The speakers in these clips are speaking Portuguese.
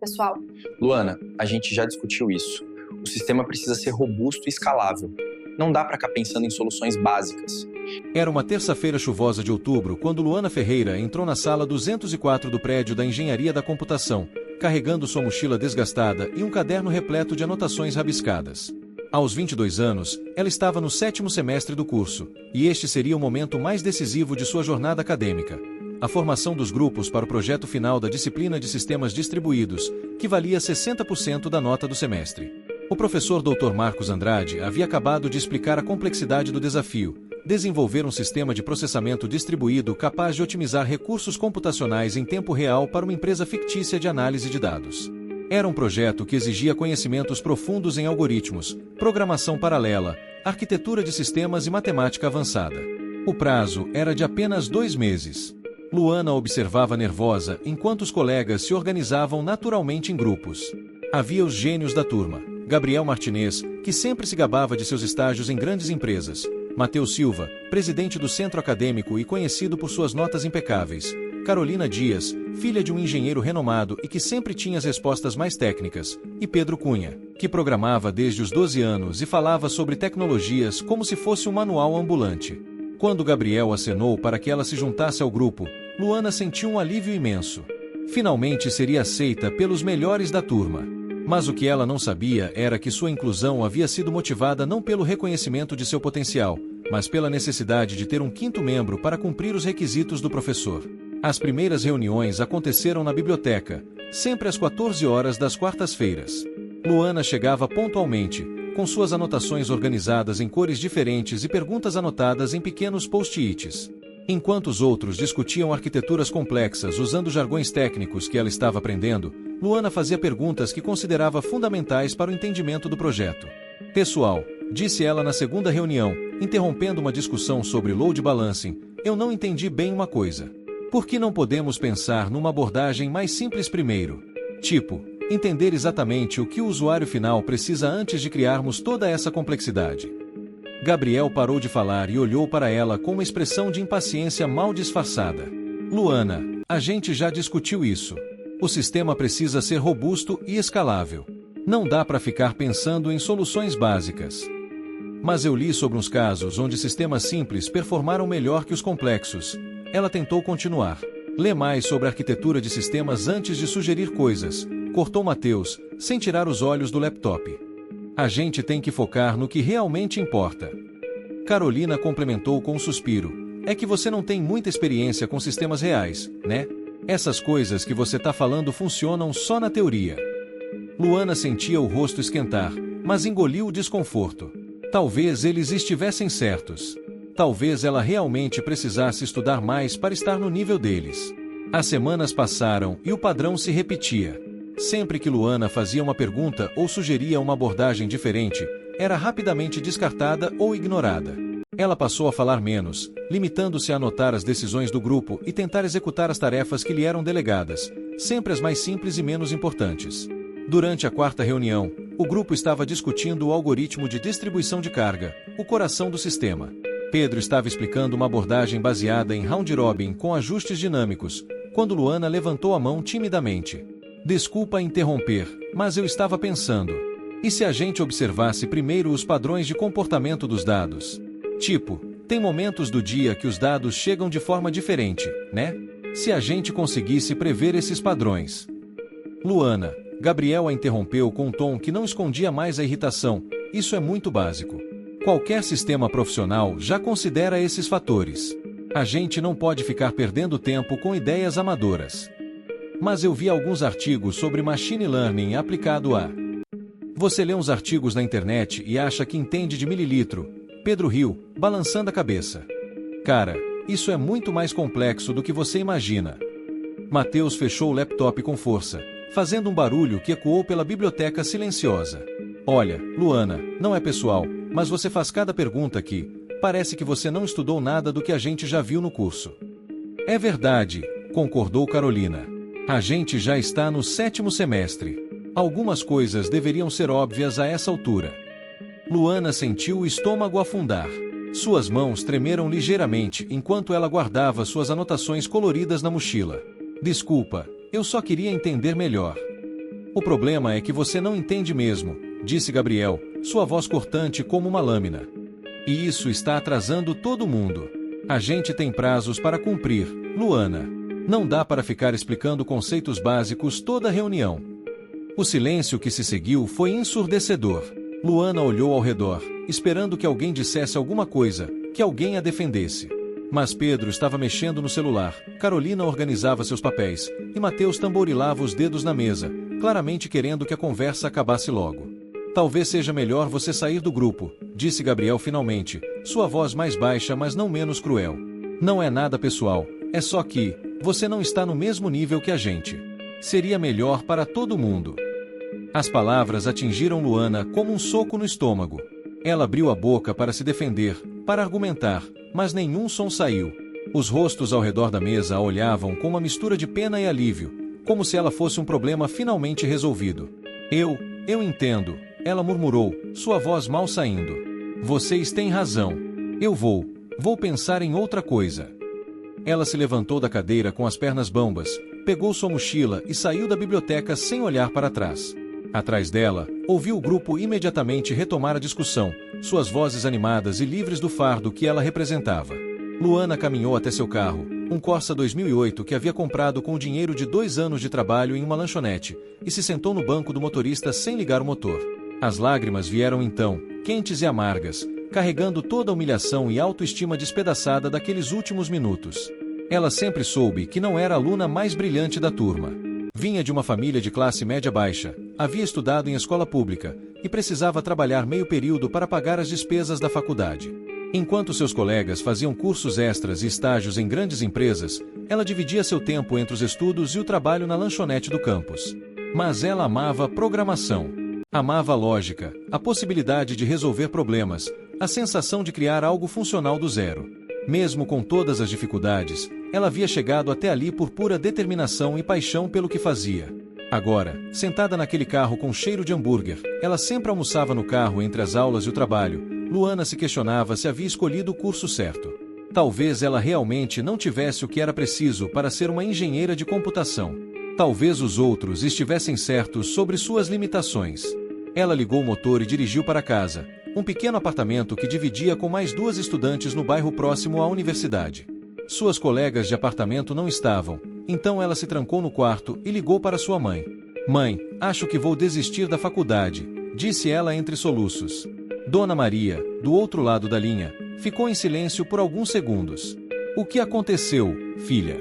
Pessoal, Luana, a gente já discutiu isso. O sistema precisa ser robusto e escalável. Não dá para ficar pensando em soluções básicas. Era uma terça-feira chuvosa de outubro quando Luana Ferreira entrou na sala 204 do prédio da Engenharia da Computação, carregando sua mochila desgastada e um caderno repleto de anotações rabiscadas. Aos 22 anos, ela estava no 7º semestre do curso, e este seria o momento mais decisivo de sua jornada acadêmica: a formação dos grupos para o projeto final da disciplina de Sistemas Distribuídos, que valia 60% da nota do semestre. O professor Dr. Marcos Andrade havia acabado de explicar a complexidade do desafio: desenvolver um sistema de processamento distribuído capaz de otimizar recursos computacionais em tempo real para uma empresa fictícia de análise de dados. Era um projeto que exigia conhecimentos profundos em algoritmos, programação paralela, arquitetura de sistemas e matemática avançada. O prazo era de apenas 2 meses. Luana observava nervosa enquanto os colegas se organizavam naturalmente em grupos. Havia os gênios da turma: Gabriel Martinez, que sempre se gabava de seus estágios em grandes empresas; Matheus Silva, presidente do centro acadêmico e conhecido por suas notas impecáveis; Carolina Dias, filha de um engenheiro renomado e que sempre tinha as respostas mais técnicas; e Pedro Cunha, que programava desde os 12 anos e falava sobre tecnologias como se fosse um manual ambulante. Quando Gabriel acenou para que ela se juntasse ao grupo, Luana sentiu um alívio imenso. Finalmente seria aceita pelos melhores da turma. Mas o que ela não sabia era que sua inclusão havia sido motivada não pelo reconhecimento de seu potencial, mas pela necessidade de ter um 5º membro para cumprir os requisitos do professor. As primeiras reuniões aconteceram na biblioteca, sempre às 14 horas das quartas-feiras. Luana chegava pontualmente, com suas anotações organizadas em cores diferentes e perguntas anotadas em pequenos post-its. Enquanto os outros discutiam arquiteturas complexas usando jargões técnicos que ela estava aprendendo, Luana fazia perguntas que considerava fundamentais para o entendimento do projeto. "Pessoal", disse ela na segunda reunião, interrompendo uma discussão sobre load balancing, "eu não entendi bem uma coisa. Por que não podemos pensar numa abordagem mais simples primeiro? Tipo, entender exatamente o que o usuário final precisa antes de criarmos toda essa complexidade." Gabriel parou de falar e olhou para ela com uma expressão de impaciência mal disfarçada. "Luana, a gente já discutiu isso. O sistema precisa ser robusto e escalável. Não dá para ficar pensando em soluções básicas. Mas eu li sobre uns casos onde sistemas simples performaram melhor que os complexos." Ela tentou continuar. "Lê mais sobre arquitetura de sistemas antes de sugerir coisas", cortou Matheus, sem tirar os olhos do laptop. "A gente tem que focar no que realmente importa." Carolina complementou com um suspiro: "É que você não tem muita experiência com sistemas reais, né? Essas coisas que você tá falando funcionam só na teoria." Luana sentia o rosto esquentar, mas engoliu o desconforto. Talvez eles estivessem certos. Talvez ela realmente precisasse estudar mais para estar no nível deles. As semanas passaram e o padrão se repetia. Sempre que Luana fazia uma pergunta ou sugeria uma abordagem diferente, era rapidamente descartada ou ignorada. Ela passou a falar menos, limitando-se a anotar as decisões do grupo e tentar executar as tarefas que lhe eram delegadas, sempre as mais simples e menos importantes. Durante a 4ª reunião, o grupo estava discutindo o algoritmo de distribuição de carga, o coração do sistema. Pedro estava explicando uma abordagem baseada em round robin com ajustes dinâmicos, quando Luana levantou a mão timidamente. "Desculpa interromper, mas eu estava pensando. E se a gente observasse primeiro os padrões de comportamento dos dados? Tipo, tem momentos do dia que os dados chegam de forma diferente, né? Se a gente conseguisse prever esses padrões." "Luana", Gabriel a interrompeu com um tom que não escondia mais a irritação, "isso é muito básico. Qualquer sistema profissional já considera esses fatores. A gente não pode ficar perdendo tempo com ideias amadoras." "Mas eu vi alguns artigos sobre machine learning aplicado a..." "Você lê uns artigos na internet e acha que entende de mililitro", Pedro riu, balançando a cabeça. "Cara, isso é muito mais complexo do que você imagina." Matheus fechou o laptop com força, fazendo um barulho que ecoou pela biblioteca silenciosa. "Olha, Luana, não é pessoal, mas você faz cada pergunta que parece que você não estudou nada do que a gente já viu no curso." "É verdade", concordou Carolina. "A gente já está no 7º semestre. Algumas coisas deveriam ser óbvias a essa altura." Luana sentiu o estômago afundar. Suas mãos tremeram ligeiramente enquanto ela guardava suas anotações coloridas na mochila. "Desculpa, eu só queria entender melhor." O problema é que você não entende mesmo, disse Gabriel, sua voz cortante como uma lâmina. E isso está atrasando todo mundo. A gente tem prazos para cumprir, Luana. Não dá para ficar explicando conceitos básicos toda a reunião. O silêncio que se seguiu foi ensurdecedor. Luana olhou ao redor, esperando que alguém dissesse alguma coisa, que alguém a defendesse. Mas Pedro estava mexendo no celular, Carolina organizava seus papéis, e Mateus tamborilava os dedos na mesa, claramente querendo que a conversa acabasse logo. Talvez seja melhor você sair do grupo, disse Gabriel finalmente, sua voz mais baixa mas não menos cruel. Não é nada pessoal, é só que você não está no mesmo nível que a gente. Seria melhor para todo mundo. As palavras atingiram Luana como um soco no estômago. Ela abriu a boca para se defender, para argumentar, mas nenhum som saiu. Os rostos ao redor da mesa a olhavam com uma mistura de pena e alívio, como se ela fosse um problema finalmente resolvido. Eu entendo, ela murmurou, sua voz mal saindo. Vocês têm razão. Eu vou pensar em outra coisa. Ela se levantou da cadeira com as pernas bambas, pegou sua mochila e saiu da biblioteca sem olhar para trás. Atrás dela, ouviu o grupo imediatamente retomar a discussão, suas vozes animadas e livres do fardo que ela representava. Luana caminhou até seu carro, um Corsa 2008 que havia comprado com o dinheiro de 2 anos de trabalho em uma lanchonete, e se sentou no banco do motorista sem ligar o motor. As lágrimas vieram então, quentes e amargas, carregando toda a humilhação e autoestima despedaçada daqueles últimos minutos. Ela sempre soube que não era a aluna mais brilhante da turma. Vinha de uma família de classe média baixa, havia estudado em escola pública e precisava trabalhar meio período para pagar as despesas da faculdade. Enquanto seus colegas faziam cursos extras e estágios em grandes empresas, ela dividia seu tempo entre os estudos e o trabalho na lanchonete do campus. Mas ela amava programação. Amava a lógica, a possibilidade de resolver problemas, a sensação de criar algo funcional do zero. Mesmo com todas as dificuldades, ela havia chegado até ali por pura determinação e paixão pelo que fazia. Agora, sentada naquele carro com cheiro de hambúrguer, ela sempre almoçava no carro entre as aulas e o trabalho. Luana se questionava se havia escolhido o curso certo. Talvez ela realmente não tivesse o que era preciso para ser uma engenheira de computação. Talvez os outros estivessem certos sobre suas limitações. Ela ligou o motor e dirigiu para casa, um pequeno apartamento que dividia com mais 2 estudantes no bairro próximo à universidade. Suas colegas de apartamento não estavam, então ela se trancou no quarto e ligou para sua mãe. Mãe, acho que vou desistir da faculdade, disse ela entre soluços. Dona Maria, do outro lado da linha, ficou em silêncio por alguns segundos. O que aconteceu, filha?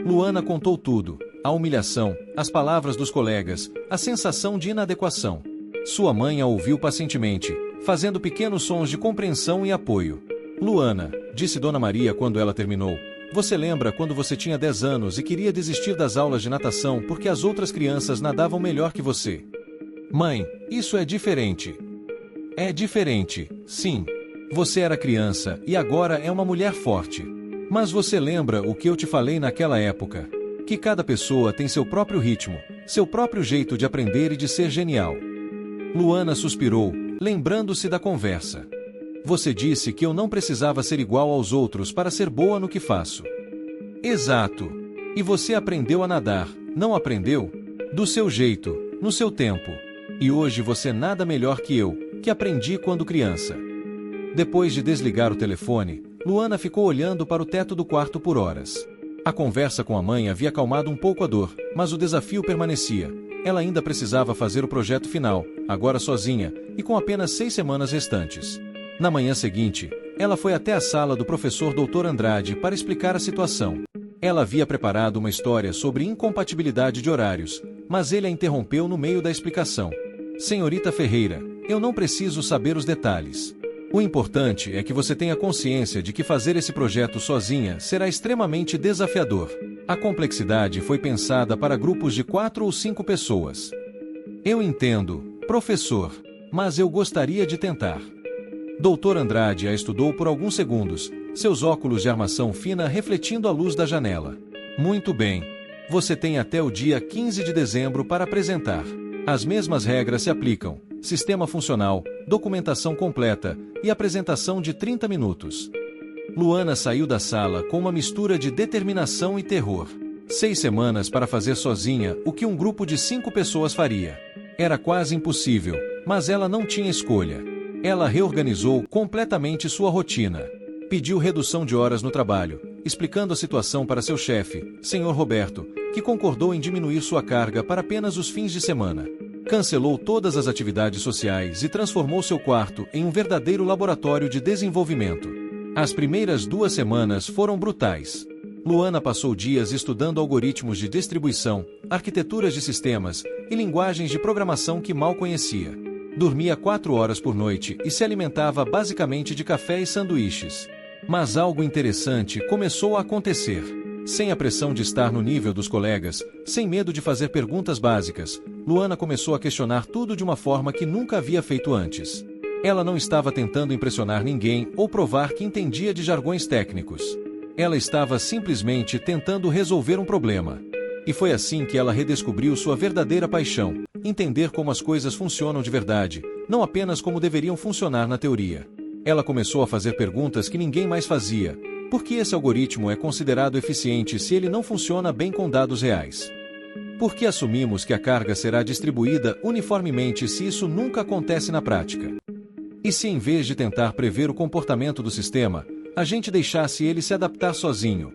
Luana contou tudo, a humilhação, as palavras dos colegas, a sensação de inadequação. Sua mãe a ouviu pacientemente, fazendo pequenos sons de compreensão e apoio. Luana, disse Dona Maria quando ela terminou, você lembra quando você tinha 10 anos e queria desistir das aulas de natação porque as outras crianças nadavam melhor que você? Mãe, isso é diferente. É diferente, sim. Você era criança e agora é uma mulher forte. Mas você lembra o que eu te falei naquela época? Que cada pessoa tem seu próprio ritmo, seu próprio jeito de aprender e de ser genial. Luana suspirou, lembrando-se da conversa. Você disse que eu não precisava ser igual aos outros para ser boa no que faço. Exato. E você aprendeu a nadar, não aprendeu? Do seu jeito, no seu tempo. E hoje você nada melhor que eu, que aprendi quando criança. Depois de desligar o telefone, Luana ficou olhando para o teto do quarto por horas. A conversa com a mãe havia acalmado um pouco a dor, mas o desafio permanecia. Ela ainda precisava fazer o projeto final, agora sozinha, e com apenas 6 semanas restantes. Na manhã seguinte, ela foi até a sala do professor Dr. Andrade para explicar a situação. Ela havia preparado uma história sobre incompatibilidade de horários, mas ele a interrompeu no meio da explicação. Senhorita Ferreira, eu não preciso saber os detalhes. O importante é que você tenha consciência de que fazer esse projeto sozinha será extremamente desafiador. A complexidade foi pensada para grupos de 4 ou 5 pessoas. Eu entendo, professor, mas eu gostaria de tentar. Dr. Andrade a estudou por alguns segundos, seus óculos de armação fina refletindo a luz da janela. Muito bem. Você tem até o dia 15 de dezembro para apresentar. As mesmas regras se aplicam. Sistema funcional, documentação completa e apresentação de 30 minutos. Luana saiu da sala com uma mistura de determinação e terror. 6 semanas para fazer sozinha o que um grupo de 5 pessoas faria. Era quase impossível, mas ela não tinha escolha. Ela reorganizou completamente sua rotina. Pediu redução de horas no trabalho, explicando a situação para seu chefe, Sr. Roberto, que concordou em diminuir sua carga para apenas os fins de semana. Cancelou todas as atividades sociais e transformou seu quarto em um verdadeiro laboratório de desenvolvimento. As primeiras 2 semanas foram brutais. Luana passou dias estudando algoritmos de distribuição, arquiteturas de sistemas e linguagens de programação que mal conhecia. Dormia 4 horas por noite e se alimentava basicamente de café e sanduíches. Mas algo interessante começou a acontecer. Sem a pressão de estar no nível dos colegas, sem medo de fazer perguntas básicas, Luana começou a questionar tudo de uma forma que nunca havia feito antes. Ela não estava tentando impressionar ninguém ou provar que entendia de jargões técnicos. Ela estava simplesmente tentando resolver um problema. E foi assim que ela redescobriu sua verdadeira paixão: entender como as coisas funcionam de verdade, não apenas como deveriam funcionar na teoria. Ela começou a fazer perguntas que ninguém mais fazia. Por que esse algoritmo é considerado eficiente se ele não funciona bem com dados reais? Por que assumimos que a carga será distribuída uniformemente se isso nunca acontece na prática? E se, em vez de tentar prever o comportamento do sistema, a gente deixasse ele se adaptar sozinho?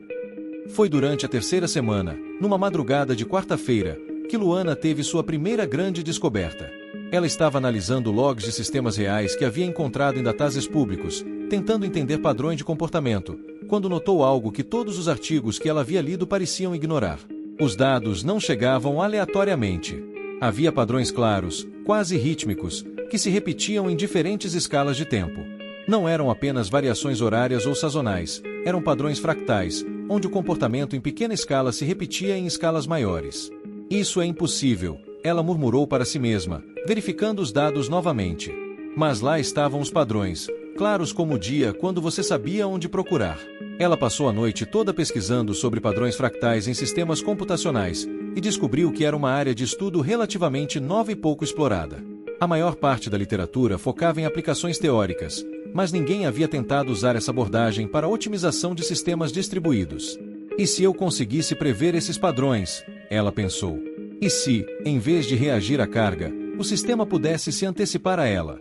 Foi durante a 3ª semana, numa madrugada de quarta-feira, que Luana teve sua primeira grande descoberta. Ela estava analisando logs de sistemas reais que havia encontrado em databases públicos, tentando entender padrões de comportamento, quando notou algo que todos os artigos que ela havia lido pareciam ignorar. Os dados não chegavam aleatoriamente. Havia padrões claros, quase rítmicos, que se repetiam em diferentes escalas de tempo. Não eram apenas variações horárias ou sazonais, eram padrões fractais, onde o comportamento em pequena escala se repetia em escalas maiores. Isso é impossível, ela murmurou para si mesma, verificando os dados novamente. Mas lá estavam os padrões, claros como o dia quando você sabia onde procurar. Ela passou a noite toda pesquisando sobre padrões fractais em sistemas computacionais e descobriu que era uma área de estudo relativamente nova e pouco explorada. A maior parte da literatura focava em aplicações teóricas, mas ninguém havia tentado usar essa abordagem para a otimização de sistemas distribuídos. E se eu conseguisse prever esses padrões? Ela pensou. E se, em vez de reagir à carga, o sistema pudesse se antecipar a ela?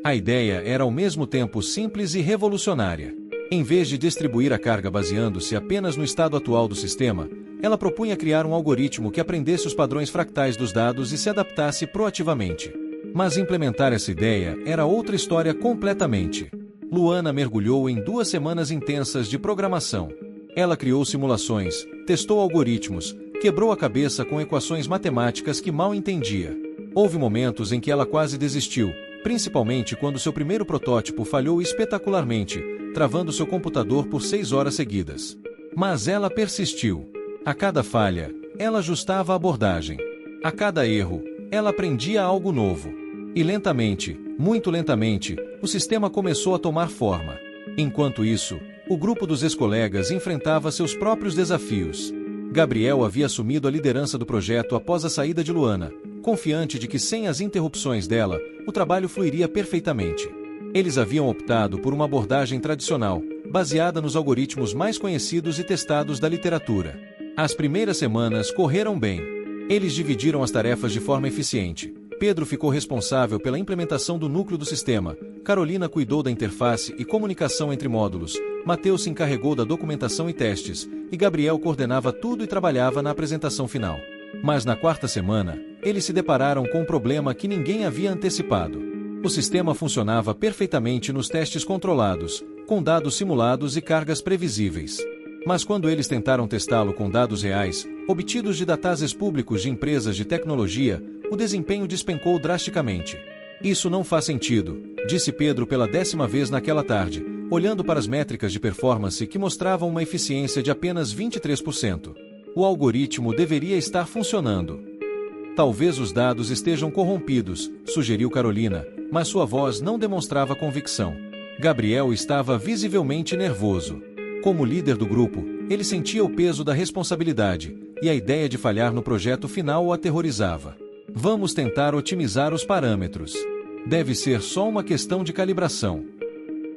A ideia era ao mesmo tempo simples e revolucionária. Em vez de distribuir a carga baseando-se apenas no estado atual do sistema, ela propunha criar um algoritmo que aprendesse os padrões fractais dos dados e se adaptasse proativamente. Mas implementar essa ideia era outra história completamente. Luana mergulhou em 2 semanas intensas de programação. Ela criou simulações, testou algoritmos, quebrou a cabeça com equações matemáticas que mal entendia. Houve momentos em que ela quase desistiu, principalmente quando seu primeiro protótipo falhou espetacularmente, travando seu computador por 6 horas seguidas. Mas ela persistiu. A cada falha, ela ajustava a abordagem. A cada erro, ela aprendia algo novo. E lentamente, muito lentamente, o sistema começou a tomar forma. Enquanto isso, o grupo dos ex-colegas enfrentava seus próprios desafios. Gabriel havia assumido a liderança do projeto após a saída de Luana, confiante de que sem as interrupções dela, o trabalho fluiria perfeitamente. Eles haviam optado por uma abordagem tradicional, baseada nos algoritmos mais conhecidos e testados da literatura. As primeiras semanas correram bem. Eles dividiram as tarefas de forma eficiente. Pedro ficou responsável pela implementação do núcleo do sistema, Carolina cuidou da interface e comunicação entre módulos, Mateus se encarregou da documentação e testes, e Gabriel coordenava tudo e trabalhava na apresentação final. Mas na 4ª semana, eles se depararam com um problema que ninguém havia antecipado. O sistema funcionava perfeitamente nos testes controlados, com dados simulados e cargas previsíveis. Mas quando eles tentaram testá-lo com dados reais, obtidos de databases públicos de empresas de tecnologia, o desempenho despencou drasticamente. Isso não faz sentido, disse Pedro pela 10ª vez naquela tarde, olhando para as métricas de performance que mostravam uma eficiência de apenas 23%. O algoritmo deveria estar funcionando. Talvez os dados estejam corrompidos, sugeriu Carolina, mas sua voz não demonstrava convicção. Gabriel estava visivelmente nervoso. Como líder do grupo, ele sentia o peso da responsabilidade, e a ideia de falhar no projeto final o aterrorizava. Vamos tentar otimizar os parâmetros. Deve ser só uma questão de calibração.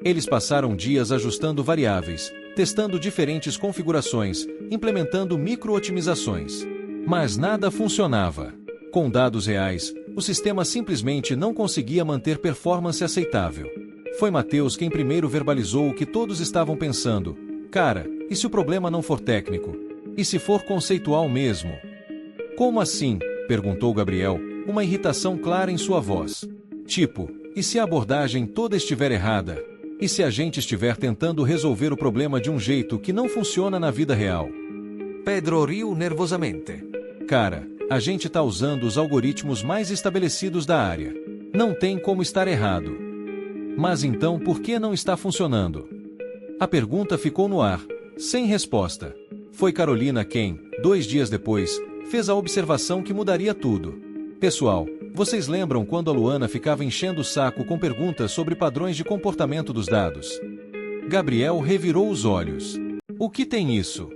Eles passaram dias ajustando variáveis, testando diferentes configurações, implementando micro-otimizações. Mas nada funcionava. Com dados reais, o sistema simplesmente não conseguia manter performance aceitável. Foi Matheus quem primeiro verbalizou o que todos estavam pensando. Cara, e se o problema não for técnico? E se for conceitual mesmo? Como assim? Perguntou Gabriel, uma irritação clara em sua voz. Tipo, e se a abordagem toda estiver errada? E se a gente estiver tentando resolver o problema de um jeito que não funciona na vida real? Pedro riu nervosamente. Cara, a gente está usando os algoritmos mais estabelecidos da área. Não tem como estar errado. Mas então por que não está funcionando? A pergunta ficou no ar, sem resposta. Foi Carolina quem, 2 dias depois, fez a observação que mudaria tudo. Pessoal, vocês lembram quando a Luana ficava enchendo o saco com perguntas sobre padrões de comportamento dos dados? Gabriel revirou os olhos. O que tem isso?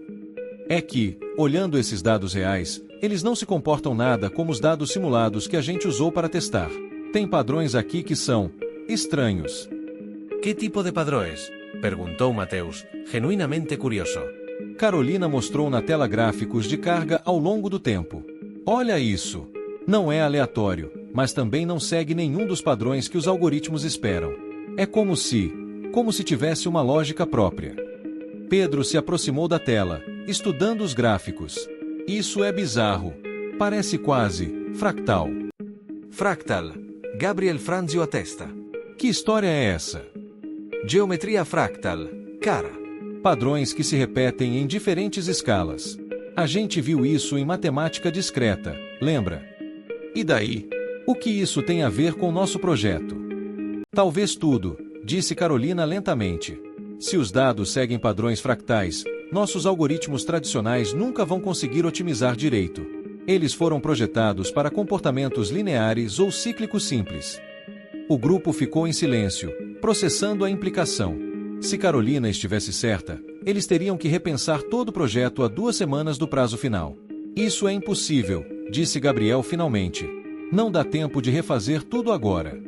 É que, olhando esses dados reais, eles não se comportam nada como os dados simulados que a gente usou para testar. Tem padrões aqui que são estranhos. Que tipo de padrões? Perguntou Matheus, genuinamente curioso. Carolina mostrou na tela gráficos de carga ao longo do tempo. Olha isso! Não é aleatório, mas também não segue nenhum dos padrões que os algoritmos esperam. É como se tivesse uma lógica própria. Pedro se aproximou da tela, estudando os gráficos. Isso é bizarro. Parece quase fractal. Fractal. Gabriel franziu a testa. Que história é essa? Geometria fractal. Cara. Padrões que se repetem em diferentes escalas. A gente viu isso em matemática discreta, lembra? E daí? O que isso tem a ver com o nosso projeto? Talvez tudo, disse Carolina lentamente. Se os dados seguem padrões fractais, nossos algoritmos tradicionais nunca vão conseguir otimizar direito. Eles foram projetados para comportamentos lineares ou cíclicos simples. O grupo ficou em silêncio, processando a implicação. Se Carolina estivesse certa, eles teriam que repensar todo o projeto a 2 semanas do prazo final. Isso é impossível, disse Gabriel finalmente. Não dá tempo de refazer tudo agora.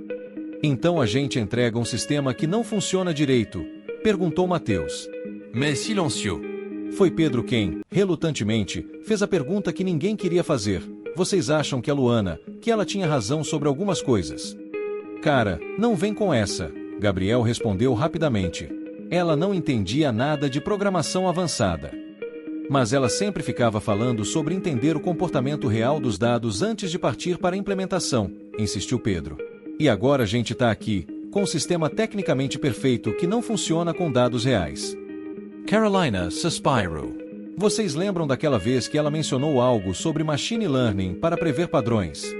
Então a gente entrega um sistema que não funciona direito? Perguntou Matheus. Mais silencieux. Foi Pedro quem, relutantemente, fez a pergunta que ninguém queria fazer. Vocês acham que a Luana, que ela tinha razão sobre algumas coisas? Cara, não vem com essa, Gabriel respondeu rapidamente. Ela não entendia nada de programação avançada. Mas ela sempre ficava falando sobre entender o comportamento real dos dados antes de partir para a implementação, insistiu Pedro. E agora a gente está aqui, com um sistema tecnicamente perfeito que não funciona com dados reais. Carolina suspirou. Vocês lembram daquela vez que ela mencionou algo sobre machine learning para prever padrões?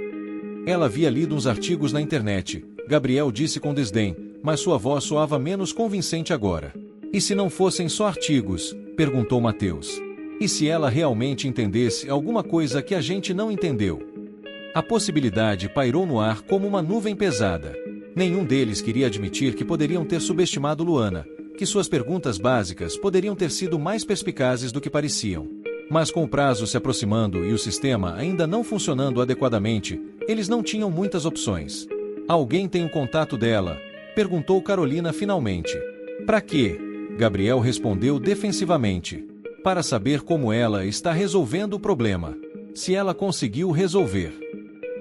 Ela havia lido uns artigos na internet, Gabriel disse com desdém, mas sua voz soava menos convincente agora. E se não fossem só artigos? Perguntou Matheus. E se ela realmente entendesse alguma coisa que a gente não entendeu? A possibilidade pairou no ar como uma nuvem pesada. Nenhum deles queria admitir que poderiam ter subestimado Luana, que suas perguntas básicas poderiam ter sido mais perspicazes do que pareciam. Mas com o prazo se aproximando e o sistema ainda não funcionando adequadamente, eles não tinham muitas opções. Alguém tem o contato dela? Perguntou Carolina finalmente. Para quê? Gabriel respondeu defensivamente. Para saber como ela está resolvendo o problema. Se ela conseguiu resolver.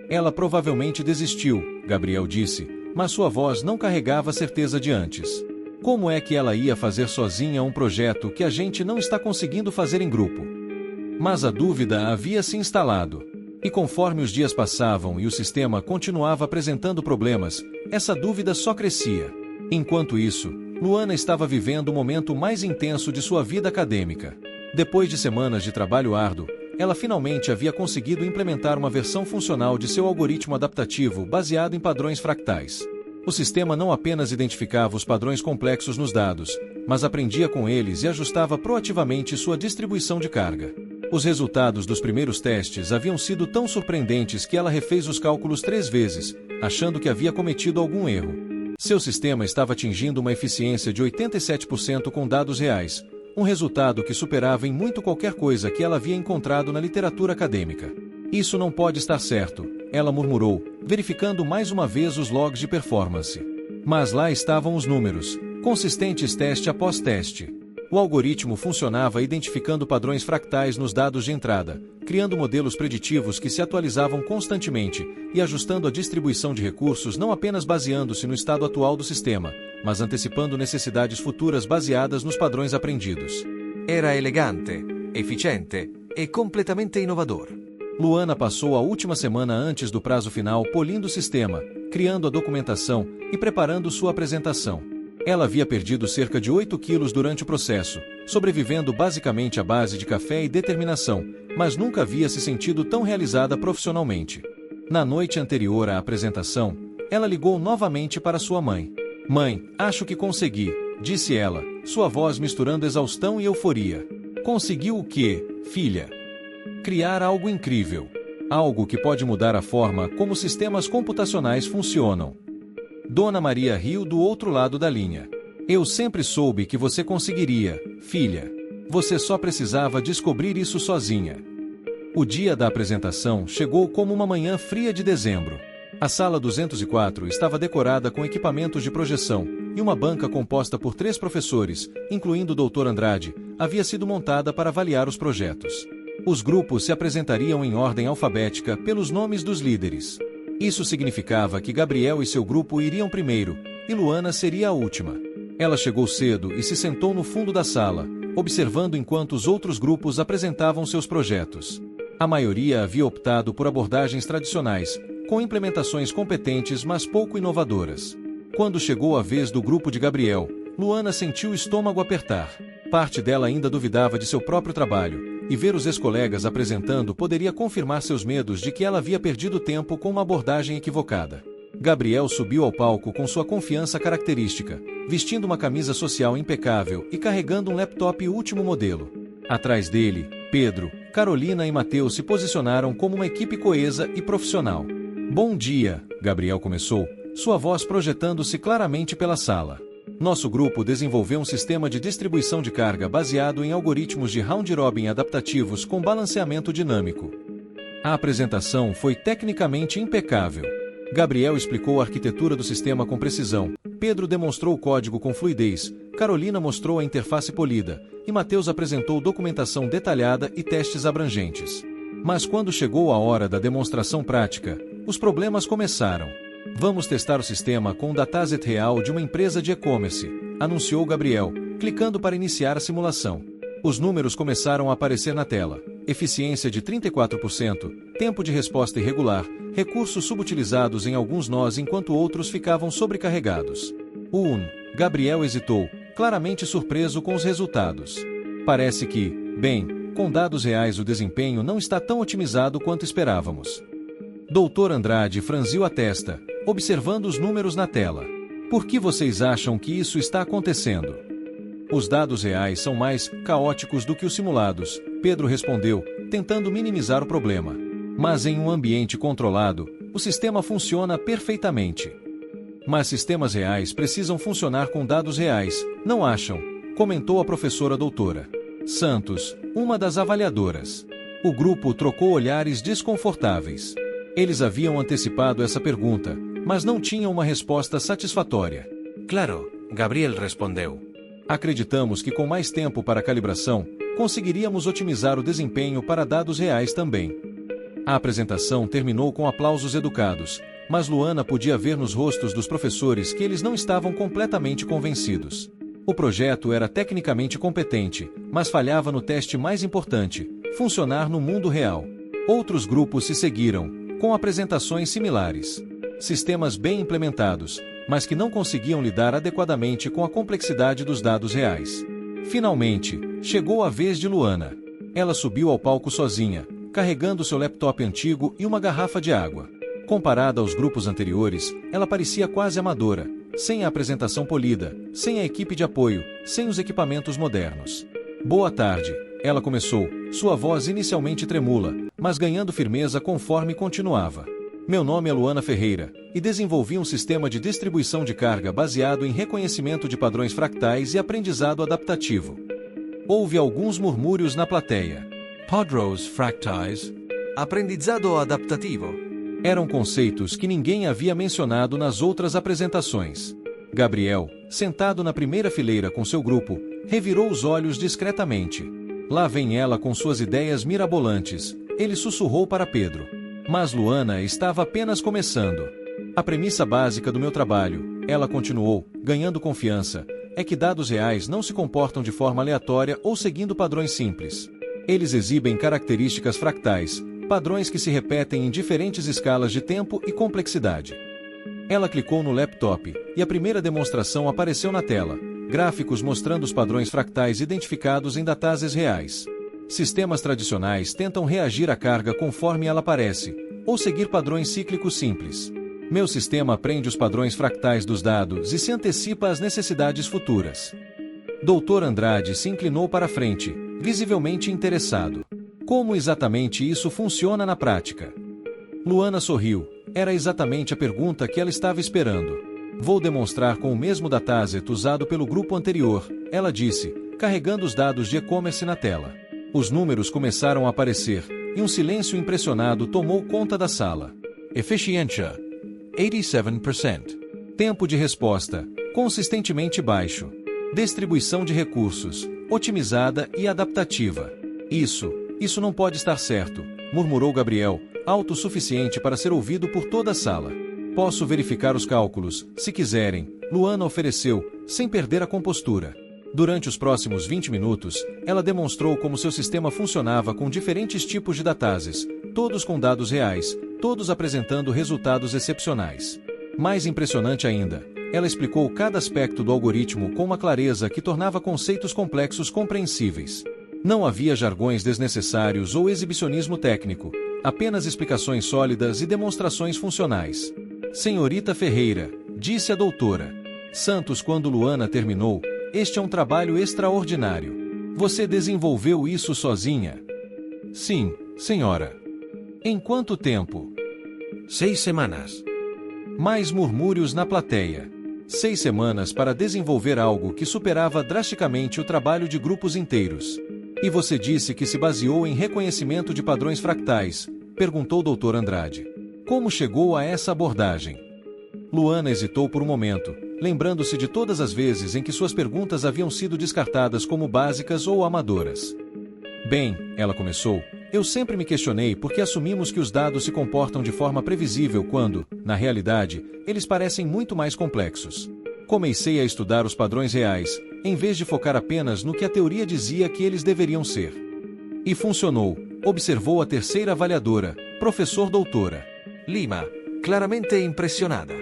Ela provavelmente desistiu, Gabriel disse, mas sua voz não carregava a certeza de antes. Como é que ela ia fazer sozinha um projeto que a gente não está conseguindo fazer em grupo? Mas a dúvida havia se instalado. E conforme os dias passavam e o sistema continuava apresentando problemas, essa dúvida só crescia. Enquanto isso, Luana estava vivendo o momento mais intenso de sua vida acadêmica. Depois de semanas de trabalho árduo, ela finalmente havia conseguido implementar uma versão funcional de seu algoritmo adaptativo baseado em padrões fractais. O sistema não apenas identificava os padrões complexos nos dados, mas aprendia com eles e ajustava proativamente sua distribuição de carga. Os resultados dos primeiros testes haviam sido tão surpreendentes que ela refez os cálculos 3 vezes, achando que havia cometido algum erro. Seu sistema estava atingindo uma eficiência de 87% com dados reais, um resultado que superava em muito qualquer coisa que ela havia encontrado na literatura acadêmica. Isso não pode estar certo, ela murmurou, verificando mais uma vez os logs de performance. Mas lá estavam os números, consistentes teste após teste. O O algoritmo funcionava identificando padrões fractais nos dados de entrada, criando modelos preditivos que se atualizavam constantemente e ajustando a distribuição de recursos não apenas baseando-se no estado atual do sistema, mas antecipando necessidades futuras baseadas nos padrões aprendidos. Era elegante, eficiente e completamente inovador. Luana passou a última semana antes do prazo final polindo o sistema, criando a documentação e preparando sua apresentação. Ela havia perdido cerca de 8 quilos durante o processo, sobrevivendo basicamente à base de café e determinação, mas nunca havia se sentido tão realizada profissionalmente. Na noite anterior à apresentação, ela ligou novamente para sua mãe. "Mãe, acho que consegui", disse ela, sua voz misturando exaustão e euforia. "Conseguiu o quê, filha?" "Criar algo incrível. Algo que pode mudar a forma como sistemas computacionais funcionam." Dona Maria riu do outro lado da linha. "Eu sempre soube que você conseguiria, filha. Você só precisava descobrir isso sozinha." O dia da apresentação chegou como uma manhã fria de dezembro. A sala 204 estava decorada com equipamentos de projeção, e uma banca composta por 3 professores, incluindo o Dr. Andrade, havia sido montada para avaliar os projetos. Os grupos se apresentariam em ordem alfabética pelos nomes dos líderes. Isso significava que Gabriel e seu grupo iriam primeiro, e Luana seria a última. Ela chegou cedo e se sentou no fundo da sala, observando enquanto os outros grupos apresentavam seus projetos. A maioria havia optado por abordagens tradicionais, com implementações competentes mas pouco inovadoras. Quando chegou a vez do grupo de Gabriel, Luana sentiu o estômago apertar. Parte dela ainda duvidava de seu próprio trabalho, e ver os ex-colegas apresentando poderia confirmar seus medos de que ela havia perdido tempo com uma abordagem equivocada. Gabriel subiu ao palco com sua confiança característica, vestindo uma camisa social impecável e carregando um laptop último modelo. Atrás dele, Pedro, Carolina e Mateus se posicionaram como uma equipe coesa e profissional. "Bom dia", Gabriel começou, sua voz projetando-se claramente pela sala. "Nosso grupo desenvolveu um sistema de distribuição de carga baseado em algoritmos de round-robin adaptativos com balanceamento dinâmico." A apresentação foi tecnicamente impecável. Gabriel explicou a arquitetura do sistema com precisão, Pedro demonstrou o código com fluidez, Carolina mostrou a interface polida, e Mateus apresentou documentação detalhada e testes abrangentes. Mas quando chegou a hora da demonstração prática, os problemas começaram. "Vamos testar o sistema com um dataset real de uma empresa de e-commerce", anunciou Gabriel, clicando para iniciar a simulação. Os números começaram a aparecer na tela. Eficiência de 34%, tempo de resposta irregular, recursos subutilizados em alguns nós enquanto outros ficavam sobrecarregados. Gabriel hesitou, claramente surpreso com os resultados. "Parece que, bem, com dados reais o desempenho não está tão otimizado quanto esperávamos." Dr. Andrade franziu a testa, observando os números na tela. "Por que vocês acham que isso está acontecendo?" "Os dados reais são mais caóticos do que os simulados", Pedro respondeu, tentando minimizar o problema. "Mas em um ambiente controlado, o sistema funciona perfeitamente." "Mas sistemas reais precisam funcionar com dados reais, não acham?", comentou a professora doutora Santos, uma das avaliadoras. O grupo trocou olhares desconfortáveis. Eles haviam antecipado essa pergunta, mas não tinham uma resposta satisfatória. "Claro", Gabriel respondeu. "Acreditamos que com mais tempo para calibração, conseguiríamos otimizar o desempenho para dados reais também." A apresentação terminou com aplausos educados, mas Luana podia ver nos rostos dos professores que eles não estavam completamente convencidos. O projeto era tecnicamente competente, mas falhava no teste mais importante: funcionar no mundo real. Outros grupos se seguiram, com apresentações similares. Sistemas bem implementados, mas que não conseguiam lidar adequadamente com a complexidade dos dados reais. Finalmente, chegou a vez de Luana. Ela subiu ao palco sozinha, carregando seu laptop antigo e uma garrafa de água. Comparada aos grupos anteriores, ela parecia quase amadora, sem a apresentação polida, sem a equipe de apoio, sem os equipamentos modernos. "Boa tarde", ela começou, sua voz inicialmente tremula, mas ganhando firmeza conforme continuava. "Meu nome é Luana Ferreira, e desenvolvi um sistema de distribuição de carga baseado em reconhecimento de padrões fractais e aprendizado adaptativo." Houve alguns murmúrios na plateia. "Podrows fractais? Aprendizado adaptativo?" Eram conceitos que ninguém havia mencionado nas outras apresentações. Gabriel, sentado na primeira fileira com seu grupo, Revirou os olhos discretamente. Lá vem ela com suas ideias mirabolantes, ele sussurrou para Pedro. Mas Luana estava apenas começando. A premissa básica do meu trabalho, ela continuou, ganhando confiança, é que dados reais não se comportam de forma aleatória ou seguindo padrões simples. Eles exibem características fractais, padrões que se repetem em diferentes escalas de tempo e complexidade. Ela clicou no laptop, e a primeira demonstração apareceu na tela. Gráficos mostrando os padrões fractais identificados em datases reais. Sistemas tradicionais tentam reagir à carga conforme ela aparece, ou seguir padrões cíclicos simples. Meu sistema aprende os padrões fractais dos dados e se antecipa às necessidades futuras. Dr. Andrade se inclinou para a frente, visivelmente interessado. Como exatamente isso funciona na prática? Luana sorriu. Era exatamente a pergunta que ela estava esperando. Vou demonstrar com o mesmo dataset usado pelo grupo anterior, ela disse, carregando os dados de e-commerce na tela. Os números começaram a aparecer, e um silêncio impressionado tomou conta da sala. Eficiência: 87%. Tempo de resposta: consistentemente baixo. Distribuição de recursos: otimizada e adaptativa. Isso não pode estar certo, murmurou Gabriel, alto o suficiente para ser ouvido por toda a sala. Posso verificar os cálculos, se quiserem, Luana ofereceu, sem perder a compostura. Durante os próximos 20 minutos, ela demonstrou como seu sistema funcionava com diferentes tipos de datases, todos com dados reais, todos apresentando resultados excepcionais. Mais impressionante ainda, ela explicou cada aspecto do algoritmo com uma clareza que tornava conceitos complexos compreensíveis. Não havia jargões desnecessários ou exibicionismo técnico, apenas explicações sólidas e demonstrações funcionais. Senhorita Ferreira, disse a doutora Santos quando Luana terminou, este é um trabalho extraordinário. Você desenvolveu isso sozinha? Sim, senhora. Em quanto tempo? 6 semanas. Mais murmúrios na plateia. 6 semanas para desenvolver algo que superava drasticamente o trabalho de grupos inteiros. E você disse que se baseou em reconhecimento de padrões fractais, perguntou o Dr. Andrade. Como chegou a essa abordagem? Luana hesitou por um momento, lembrando-se de todas as vezes em que suas perguntas haviam sido descartadas como básicas ou amadoras. Bem, ela começou, eu sempre me questionei por que assumimos que os dados se comportam de forma previsível quando, na realidade, eles parecem muito mais complexos. Comecei a estudar os padrões reais, em vez de focar apenas no que a teoria dizia que eles deveriam ser. E funcionou, observou a terceira avaliadora, professor doutora Lima, claramente impressionada.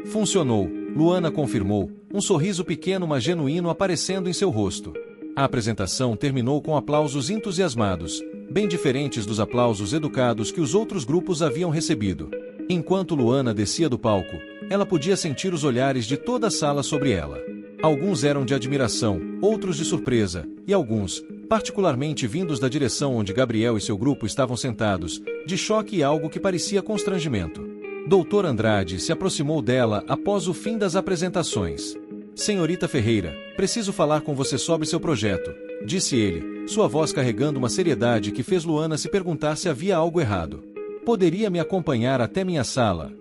Funcionou, Luana confirmou, um sorriso pequeno mas genuíno aparecendo em seu rosto. A apresentação terminou com aplausos entusiasmados, bem diferentes dos aplausos educados que os outros grupos haviam recebido. Enquanto Luana descia do palco, ela podia sentir os olhares de toda a sala sobre ela. Alguns eram de admiração, outros de surpresa, e alguns, particularmente vindos da direção onde Gabriel e seu grupo estavam sentados, de choque e algo que parecia constrangimento. Dr. Andrade se aproximou dela após o fim das apresentações. Senhorita Ferreira, preciso falar com você sobre seu projeto, disse ele, sua voz carregando uma seriedade que fez Luana se perguntar se havia algo errado. Poderia me acompanhar até minha sala?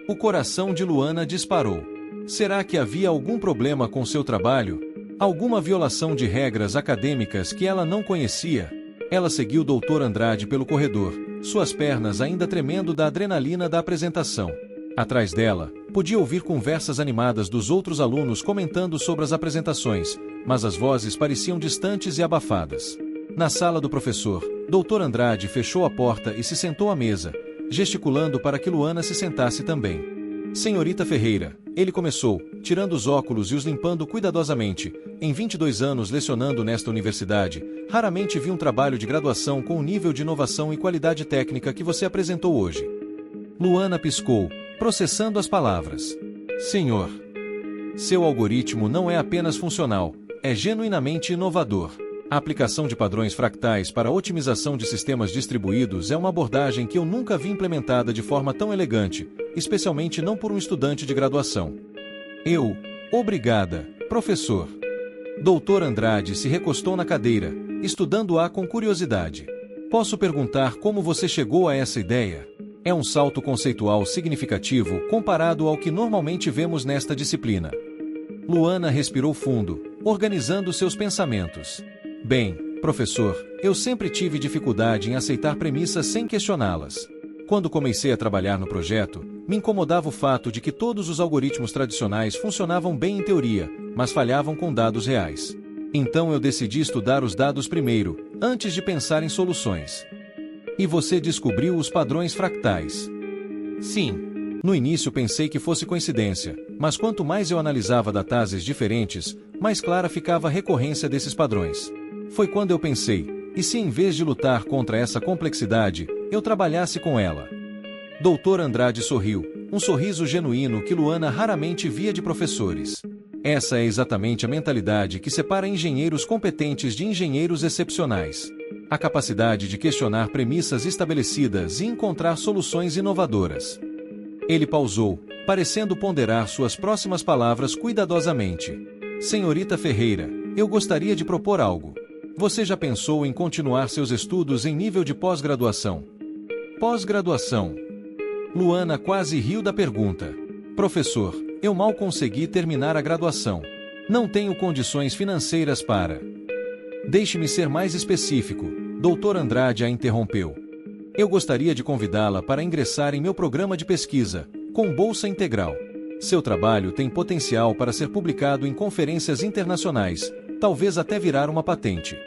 O coração de Luana disparou. Será que havia algum problema com seu trabalho? Alguma violação de regras acadêmicas que ela não conhecia? Ela seguiu o Dr. Andrade pelo corredor, suas pernas ainda tremendo da adrenalina da apresentação. Atrás dela, podia ouvir conversas animadas dos outros alunos comentando sobre as apresentações, mas as vozes pareciam distantes e abafadas. Na sala do professor, Dr. Andrade fechou a porta e se sentou à mesa, gesticulando para que Luana se sentasse também. Senhorita Ferreira, ele começou, tirando os óculos e os limpando cuidadosamente. Em 22 anos lecionando nesta universidade, raramente vi um trabalho de graduação com o nível de inovação e qualidade técnica que você apresentou hoje. Luana piscou, processando as palavras. Senhor, seu algoritmo não é apenas funcional, é genuinamente inovador. A aplicação de padrões fractais para a otimização de sistemas distribuídos é uma abordagem que eu nunca vi implementada de forma tão elegante, especialmente não por um estudante de graduação. Obrigada, professor. Dr. Andrade se recostou na cadeira, estudando-a com curiosidade. Posso perguntar como você chegou a essa ideia? É um salto conceitual significativo comparado ao que normalmente vemos nesta disciplina. Luana respirou fundo, organizando seus pensamentos. Bem, professor, eu sempre tive dificuldade em aceitar premissas sem questioná-las. Quando comecei a trabalhar no projeto, me incomodava o fato de que todos os algoritmos tradicionais funcionavam bem em teoria, mas falhavam com dados reais. Então eu decidi estudar os dados primeiro, antes de pensar em soluções. E você descobriu os padrões fractais? Sim. No início pensei que fosse coincidência, mas quanto mais eu analisava datases diferentes, mais clara ficava a recorrência desses padrões. Foi quando eu pensei, e se em vez de lutar contra essa complexidade, eu trabalhasse com ela? Dr. Andrade sorriu, um sorriso genuíno que Luana raramente via de professores. Essa é exatamente a mentalidade que separa engenheiros competentes de engenheiros excepcionais. A capacidade de questionar premissas estabelecidas e encontrar soluções inovadoras. Ele pausou, parecendo ponderar suas próximas palavras cuidadosamente. Senhorita Ferreira, eu gostaria de propor algo. Você já pensou em continuar seus estudos em nível de pós-graduação? Pós-graduação. Luana quase riu da pergunta. Professor, eu mal consegui terminar a graduação. Não tenho condições financeiras para... Deixe-me ser mais específico, Dr. Andrade a interrompeu. Eu gostaria de convidá-la para ingressar em meu programa de pesquisa, com bolsa integral. Seu trabalho tem potencial para ser publicado em conferências internacionais, talvez até virar uma patente.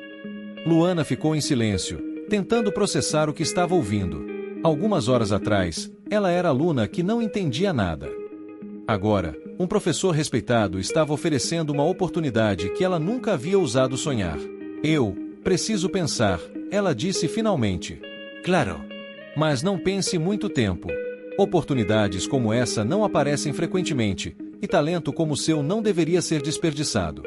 Luana ficou em silêncio, tentando processar o que estava ouvindo. Algumas horas atrás, ela era aluna que não entendia nada. Agora, um professor respeitado estava oferecendo uma oportunidade que ela nunca havia ousado sonhar. Eu preciso pensar, ela disse finalmente. Claro. Mas não pense muito tempo. Oportunidades como essa não aparecem frequentemente, e talento como o seu não deveria ser desperdiçado.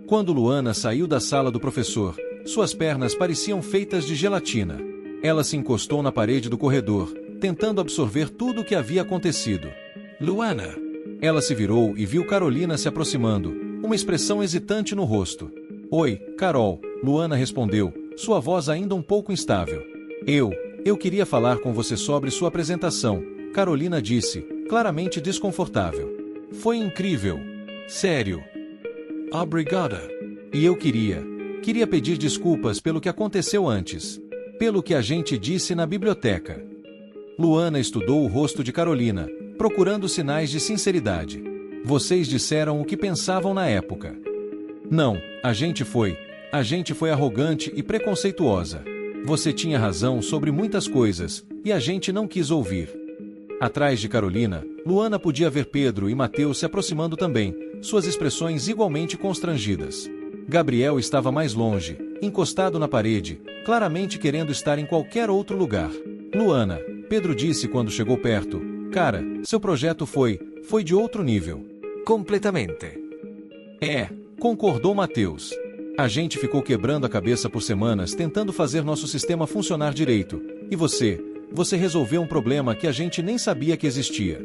Quando Luana saiu da sala do professor, suas pernas pareciam feitas de gelatina. Ela se encostou na parede do corredor, tentando absorver tudo o que havia acontecido. Luana. Ela se virou e viu Carolina se aproximando, uma expressão hesitante no rosto. Oi, Carol, Luana respondeu, sua voz ainda um pouco instável. Eu queria falar com você sobre sua apresentação, Carolina disse, claramente desconfortável. Foi incrível. Sério. Obrigada. E eu queria pedir desculpas pelo que aconteceu antes. Pelo que a gente disse na biblioteca. Luana estudou o rosto de Carolina, procurando sinais de sinceridade. Vocês disseram o que pensavam na época. Não, a gente foi arrogante e preconceituosa. Você tinha razão sobre muitas coisas, e a gente não quis ouvir. Atrás de Carolina, Luana podia ver Pedro e Mateus se aproximando também, suas expressões igualmente constrangidas. Gabriel estava mais longe, encostado na parede, claramente querendo estar em qualquer outro lugar. Luana, Pedro disse quando chegou perto, cara, seu projeto foi de outro nível. Completamente. Concordou Mateus. A gente ficou quebrando a cabeça por semanas tentando fazer nosso sistema funcionar direito. E você resolveu um problema que a gente nem sabia que existia.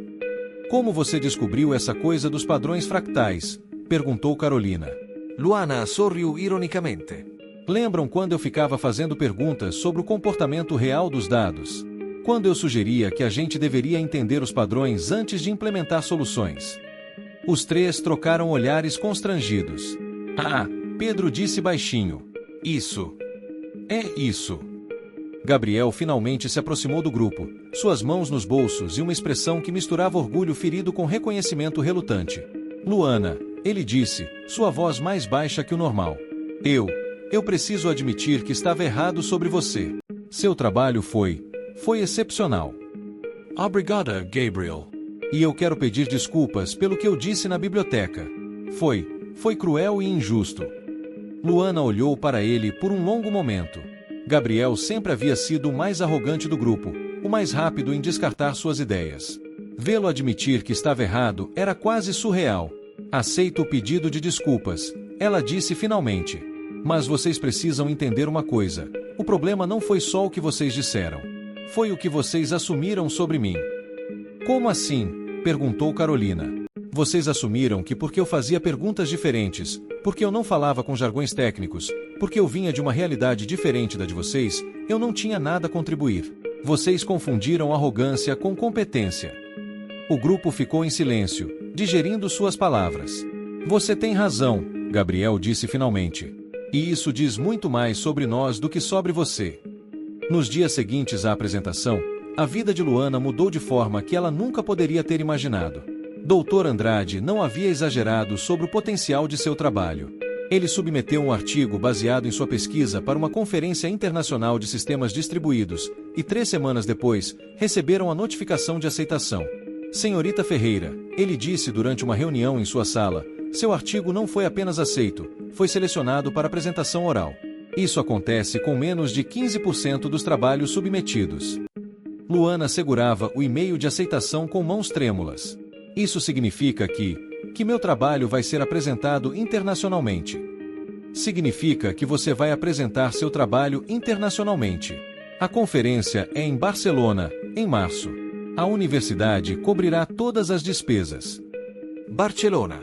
Como você descobriu essa coisa dos padrões fractais? Perguntou Carolina. Luana sorriu ironicamente. Lembram quando eu ficava fazendo perguntas sobre o comportamento real dos dados? Quando eu sugeria que a gente deveria entender os padrões antes de implementar soluções? Os três trocaram olhares constrangidos. Pedro disse baixinho. Isso. É isso. Gabriel finalmente se aproximou do grupo, suas mãos nos bolsos e uma expressão que misturava orgulho ferido com reconhecimento relutante. Luana, ele disse, sua voz mais baixa que o normal. Eu preciso admitir que estava errado sobre você. Seu trabalho foi excepcional. Obrigada, Gabriel. E eu quero pedir desculpas pelo que eu disse na biblioteca. Foi cruel e injusto. Luana olhou para ele por um longo momento. Gabriel sempre havia sido o mais arrogante do grupo, o mais rápido em descartar suas ideias. Vê-lo admitir que estava errado era quase surreal. Aceito o pedido de desculpas, ela disse finalmente. Mas vocês precisam entender uma coisa. O problema não foi só o que vocês disseram. Foi o que vocês assumiram sobre mim. Como assim? Perguntou Carolina. Vocês assumiram que porque eu fazia perguntas diferentes, porque eu não falava com jargões técnicos, porque eu vinha de uma realidade diferente da de vocês, eu não tinha nada a contribuir. Vocês confundiram arrogância com competência. O grupo ficou em silêncio, digerindo suas palavras. Você tem razão, Gabriel disse finalmente. E isso diz muito mais sobre nós do que sobre você. Nos dias seguintes à apresentação, a vida de Luana mudou de forma que ela nunca poderia ter imaginado. Dr. Andrade não havia exagerado sobre o potencial de seu trabalho. Ele submeteu um artigo baseado em sua pesquisa para uma conferência internacional de sistemas distribuídos, e 3 semanas depois, receberam a notificação de aceitação. Senhorita Ferreira, ele disse durante uma reunião em sua sala, seu artigo não foi apenas aceito, foi selecionado para apresentação oral. Isso acontece com menos de 15% dos trabalhos submetidos. Luana segurava o e-mail de aceitação com mãos trêmulas. Isso significa que meu trabalho vai ser apresentado internacionalmente. Significa que você vai apresentar seu trabalho internacionalmente. A conferência é em Barcelona, em março. A universidade cobrirá todas as despesas. Barcelona.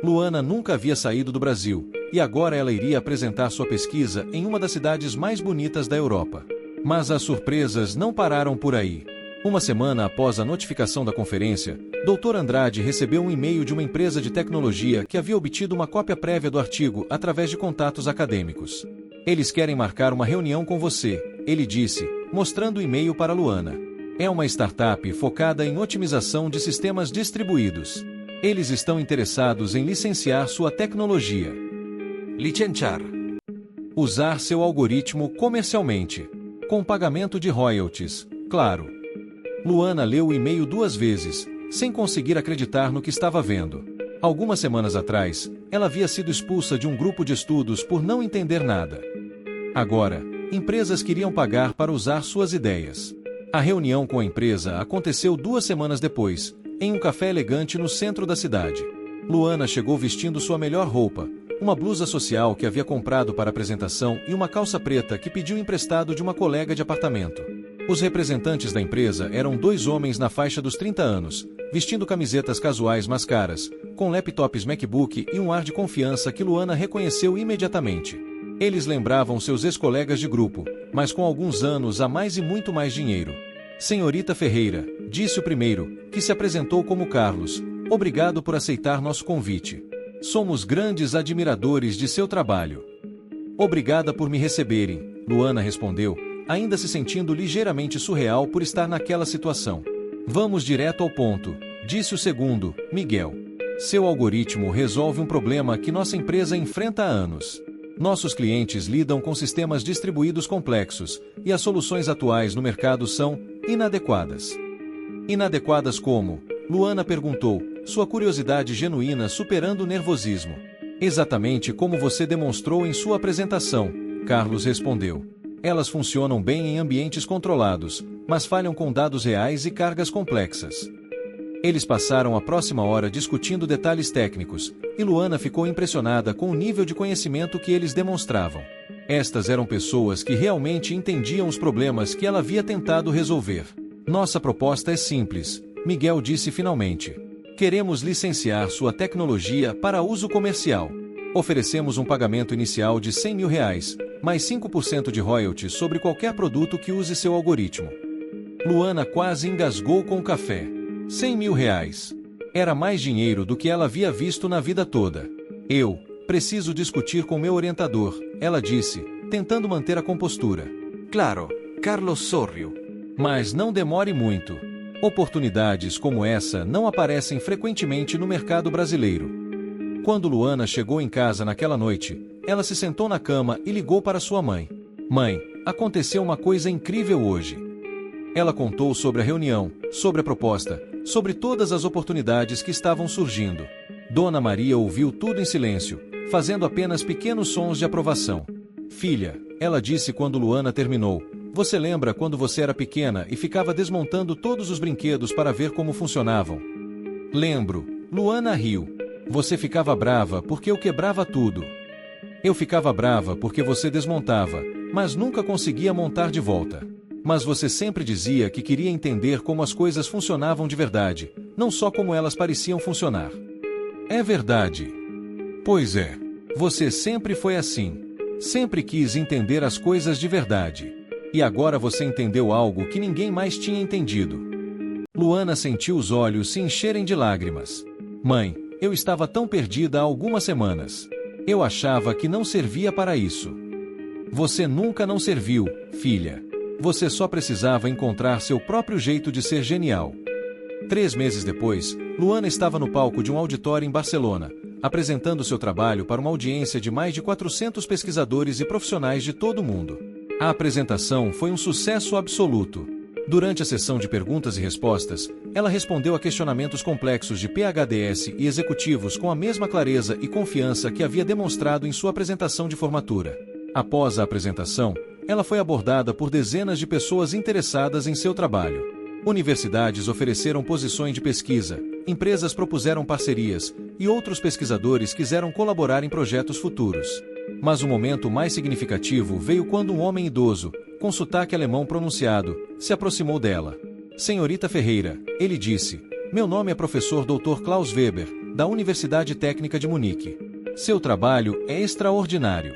Luana nunca havia saído do Brasil, e agora ela iria apresentar sua pesquisa em uma das cidades mais bonitas da Europa. Mas as surpresas não pararam por aí. Uma semana após a notificação da conferência, Dr. Andrade recebeu um e-mail de uma empresa de tecnologia que havia obtido uma cópia prévia do artigo através de contatos acadêmicos. Eles querem marcar uma reunião com você, ele disse, mostrando o e-mail para Luana. É uma startup focada em otimização de sistemas distribuídos. Eles estão interessados em licenciar sua tecnologia. Licenciar. Usar seu algoritmo comercialmente. Com pagamento de royalties, claro. Luana leu o e-mail 2 vezes, sem conseguir acreditar no que estava vendo. Algumas semanas atrás, ela havia sido expulsa de um grupo de estudos por não entender nada. Agora, empresas queriam pagar para usar suas ideias. A reunião com a empresa aconteceu 2 semanas depois, em um café elegante no centro da cidade. Luana chegou vestindo sua melhor roupa, uma blusa social que havia comprado para a apresentação e uma calça preta que pediu emprestado de uma colega de apartamento. Os representantes da empresa eram 2 homens na faixa dos 30 anos, vestindo camisetas casuais mais caras, com laptops MacBook e um ar de confiança que Luana reconheceu imediatamente. Eles lembravam seus ex-colegas de grupo, mas com alguns anos a mais e muito mais dinheiro. Senhorita Ferreira, disse o primeiro, que se apresentou como Carlos, obrigado por aceitar nosso convite. Somos grandes admiradores de seu trabalho. Obrigada por me receberem, Luana respondeu, ainda se sentindo ligeiramente surreal por estar naquela situação. Vamos direto ao ponto, disse o segundo, Miguel. Seu algoritmo resolve um problema que nossa empresa enfrenta há anos. Nossos clientes lidam com sistemas distribuídos complexos, e as soluções atuais no mercado são inadequadas. Inadequadas como? Luana perguntou, sua curiosidade genuína superando o nervosismo. Exatamente como você demonstrou em sua apresentação, Carlos respondeu. Elas funcionam bem em ambientes controlados, mas falham com dados reais e cargas complexas. Eles passaram a próxima hora discutindo detalhes técnicos, e Luana ficou impressionada com o nível de conhecimento que eles demonstravam. Estas eram pessoas que realmente entendiam os problemas que ela havia tentado resolver. Nossa proposta é simples, Miguel disse finalmente. Queremos licenciar sua tecnologia para uso comercial. Oferecemos um pagamento inicial de R$100 mil, mais 5% de royalties sobre qualquer produto que use seu algoritmo. Luana quase engasgou com o café. R$100 mil. Era mais dinheiro do que ela havia visto na vida toda. Eu preciso discutir com meu orientador, ela disse, tentando manter a compostura. Claro, Carlos sorriu. Mas não demore muito. Oportunidades como essa não aparecem frequentemente no mercado brasileiro. Quando Luana chegou em casa naquela noite, ela se sentou na cama e ligou para sua mãe. Mãe, aconteceu uma coisa incrível hoje. Ela contou sobre a reunião, sobre a proposta, sobre todas as oportunidades que estavam surgindo. Dona Maria ouviu tudo em silêncio, fazendo apenas pequenos sons de aprovação. Filha, ela disse quando Luana terminou, você lembra quando você era pequena e ficava desmontando todos os brinquedos para ver como funcionavam? Lembro, Luana riu. Você ficava brava porque eu quebrava tudo. Eu ficava brava porque você desmontava, mas nunca conseguia montar de volta. Mas você sempre dizia que queria entender como as coisas funcionavam de verdade, não só como elas pareciam funcionar. É verdade. Pois é. Você sempre foi assim. Sempre quis entender as coisas de verdade. E agora você entendeu algo que ninguém mais tinha entendido. Luana sentiu os olhos se encherem de lágrimas. Mãe, eu estava tão perdida há algumas semanas. Eu achava que não servia para isso. Você nunca não serviu, filha. Você só precisava encontrar seu próprio jeito de ser genial. 3 meses depois, Luana estava no palco de um auditório em Barcelona, apresentando seu trabalho para uma audiência de mais de 400 pesquisadores e profissionais de todo o mundo. A apresentação foi um sucesso absoluto. Durante a sessão de perguntas e respostas, ela respondeu a questionamentos complexos de PhDs e executivos com a mesma clareza e confiança que havia demonstrado em sua apresentação de formatura. Após a apresentação, ela foi abordada por dezenas de pessoas interessadas em seu trabalho. Universidades ofereceram posições de pesquisa, empresas propuseram parcerias e outros pesquisadores quiseram colaborar em projetos futuros. Mas o momento mais significativo veio quando um homem idoso, com sotaque alemão pronunciado, se aproximou dela. Senhorita Ferreira, ele disse, meu nome é professor Dr. Klaus Weber, da Universidade Técnica de Munique. Seu trabalho é extraordinário.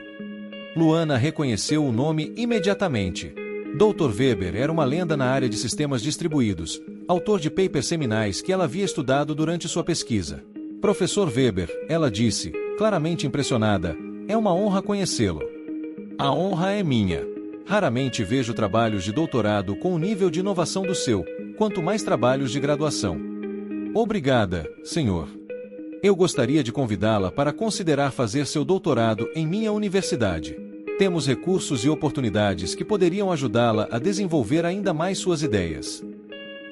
Luana reconheceu o nome imediatamente. Dr. Weber era uma lenda na área de sistemas distribuídos, autor de papers seminais que ela havia estudado durante sua pesquisa. Professor Weber, ela disse, claramente impressionada, é uma honra conhecê-lo. A honra é minha. Raramente vejo trabalhos de doutorado com o nível de inovação do seu, quanto mais trabalhos de graduação. Obrigada, senhor. Eu gostaria de convidá-la para considerar fazer seu doutorado em minha universidade. Temos recursos e oportunidades que poderiam ajudá-la a desenvolver ainda mais suas ideias.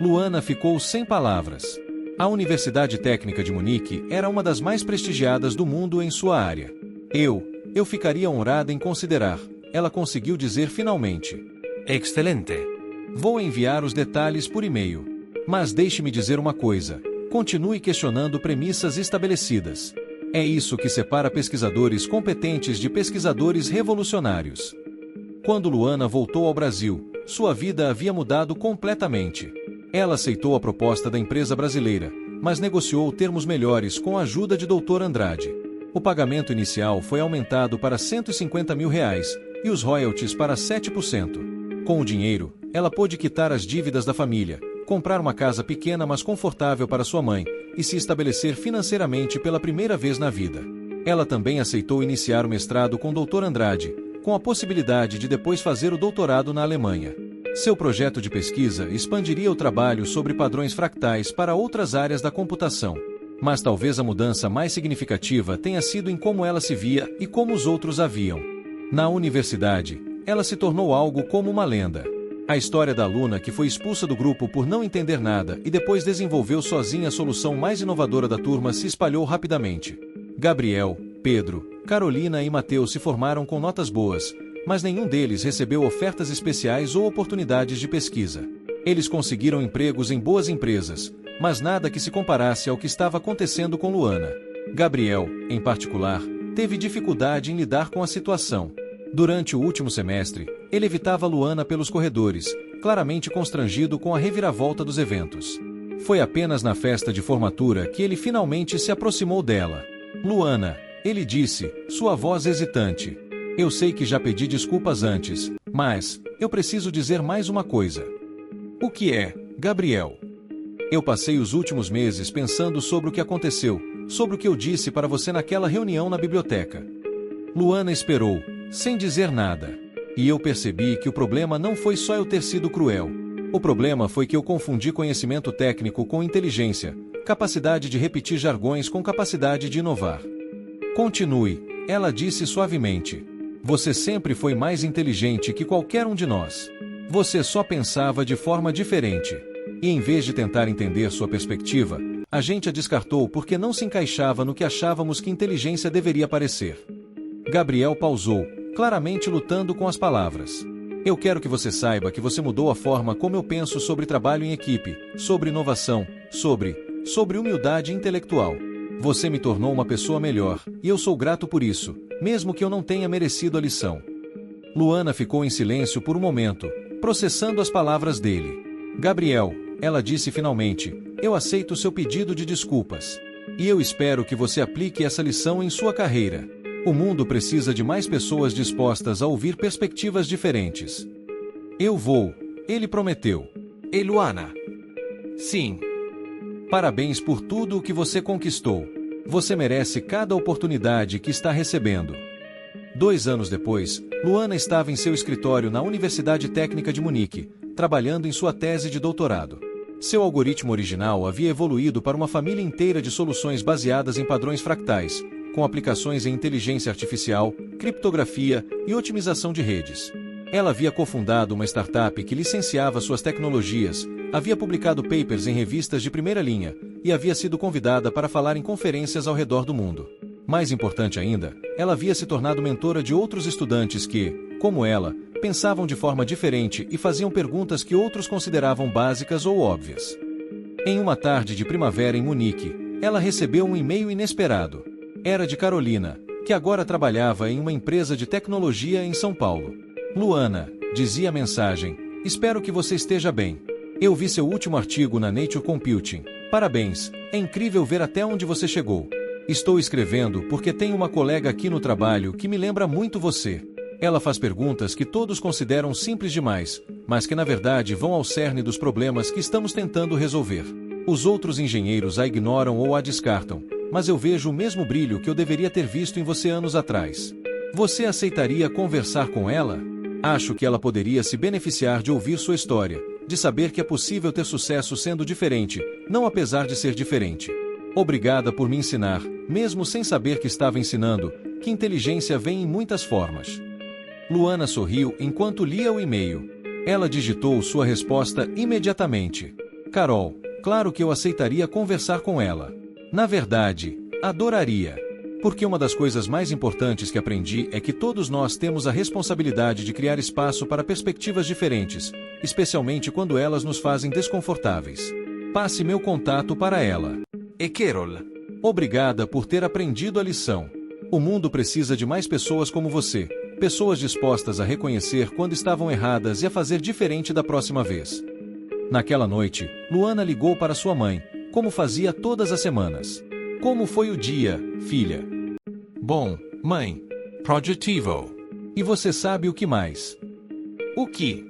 Luana ficou sem palavras. A Universidade Técnica de Munique era uma das mais prestigiadas do mundo em sua área. Eu ficaria honrada em considerar, ela conseguiu dizer finalmente. Excelente. Vou enviar os detalhes por e-mail. Mas deixe-me dizer uma coisa. Continue questionando premissas estabelecidas. É isso que separa pesquisadores competentes de pesquisadores revolucionários. Quando Luana voltou ao Brasil, sua vida havia mudado completamente. Ela aceitou a proposta da empresa brasileira, mas negociou termos melhores com a ajuda de Dr. Andrade. O pagamento inicial foi aumentado para R$150 mil e os royalties para 7%. Com o dinheiro, ela pôde quitar as dívidas da família, comprar uma casa pequena mas confortável para sua mãe e se estabelecer financeiramente pela primeira vez na vida. Ela também aceitou iniciar o mestrado com Dr. Andrade, com a possibilidade de depois fazer o doutorado na Alemanha. Seu projeto de pesquisa expandiria o trabalho sobre padrões fractais para outras áreas da computação. Mas talvez a mudança mais significativa tenha sido em como ela se via e como os outros a viam. Na universidade, ela se tornou algo como uma lenda. A história da aluna que foi expulsa do grupo por não entender nada e depois desenvolveu sozinha a solução mais inovadora da turma se espalhou rapidamente. Gabriel, Pedro, Carolina e Mateus se formaram com notas boas, mas nenhum deles recebeu ofertas especiais ou oportunidades de pesquisa. Eles conseguiram empregos em boas empresas, mas nada que se comparasse ao que estava acontecendo com Luana. Gabriel, em particular, teve dificuldade em lidar com a situação. Durante o último semestre, ele evitava Luana pelos corredores, claramente constrangido com a reviravolta dos eventos. Foi apenas na festa de formatura que ele finalmente se aproximou dela. Luana, ele disse, sua voz hesitante. Eu sei que já pedi desculpas antes, mas eu preciso dizer mais uma coisa. O que é, Gabriel? Eu passei os últimos meses pensando sobre o que aconteceu, sobre o que eu disse para você naquela reunião na biblioteca. Luana esperou, sem dizer nada. E eu percebi que o problema não foi só eu ter sido cruel. O problema foi que eu confundi conhecimento técnico com inteligência, capacidade de repetir jargões com capacidade de inovar. Continue, ela disse suavemente. Você sempre foi mais inteligente que qualquer um de nós. Você só pensava de forma diferente. E em vez de tentar entender sua perspectiva, a gente a descartou porque não se encaixava no que achávamos que inteligência deveria parecer. Gabriel pausou, claramente lutando com as palavras. Eu quero que você saiba que você mudou a forma como eu penso sobre trabalho em equipe, sobre inovação, sobre humildade intelectual. Você me tornou uma pessoa melhor, e eu sou grato por isso, mesmo que eu não tenha merecido a lição. Luana ficou em silêncio por um momento, processando as palavras dele. Gabriel, ela disse finalmente, eu aceito seu pedido de desculpas. E eu espero que você aplique essa lição em sua carreira. O mundo precisa de mais pessoas dispostas a ouvir perspectivas diferentes. Eu vou, ele prometeu. E Luana? Sim. Parabéns por tudo o que você conquistou. Você merece cada oportunidade que está recebendo. 2 anos depois, Luana estava em seu escritório na Universidade Técnica de Munique, trabalhando em sua tese de doutorado. Seu algoritmo original havia evoluído para uma família inteira de soluções baseadas em padrões fractais, com aplicações em inteligência artificial, criptografia e otimização de redes. Ela havia cofundado uma startup que licenciava suas tecnologias, havia publicado papers em revistas de primeira linha e havia sido convidada para falar em conferências ao redor do mundo. Mais importante ainda, ela havia se tornado mentora de outros estudantes que, como ela, pensavam de forma diferente e faziam perguntas que outros consideravam básicas ou óbvias. Em uma tarde de primavera em Munique, ela recebeu um e-mail inesperado. Era de Carolina, que agora trabalhava em uma empresa de tecnologia em São Paulo. Luana, dizia a mensagem, espero que você esteja bem. Eu vi seu último artigo na Nature Computing. Parabéns, é incrível ver até onde você chegou. Estou escrevendo porque tenho uma colega aqui no trabalho que me lembra muito você. Ela faz perguntas que todos consideram simples demais, mas que na verdade vão ao cerne dos problemas que estamos tentando resolver. Os outros engenheiros a ignoram ou a descartam, mas eu vejo o mesmo brilho que eu deveria ter visto em você anos atrás. Você aceitaria conversar com ela? Acho que ela poderia se beneficiar de ouvir sua história, de saber que é possível ter sucesso sendo diferente, não apesar de ser diferente. Obrigada por me ensinar, mesmo sem saber que estava ensinando, que inteligência vem em muitas formas. Luana sorriu enquanto lia o e-mail. Ela digitou sua resposta imediatamente. Carol, claro que eu aceitaria conversar com ela. Na verdade, adoraria. Porque uma das coisas mais importantes que aprendi é que todos nós temos a responsabilidade de criar espaço para perspectivas diferentes, especialmente quando elas nos fazem desconfortáveis. Passe meu contato para ela. E Carol, obrigada por ter aprendido a lição. O mundo precisa de mais pessoas como você, pessoas dispostas a reconhecer quando estavam erradas e a fazer diferente da próxima vez. Naquela noite, Luana ligou para sua mãe, como fazia todas as semanas. Como foi o dia, filha? Bom, mãe. Projetivo. E você sabe o que mais? O que?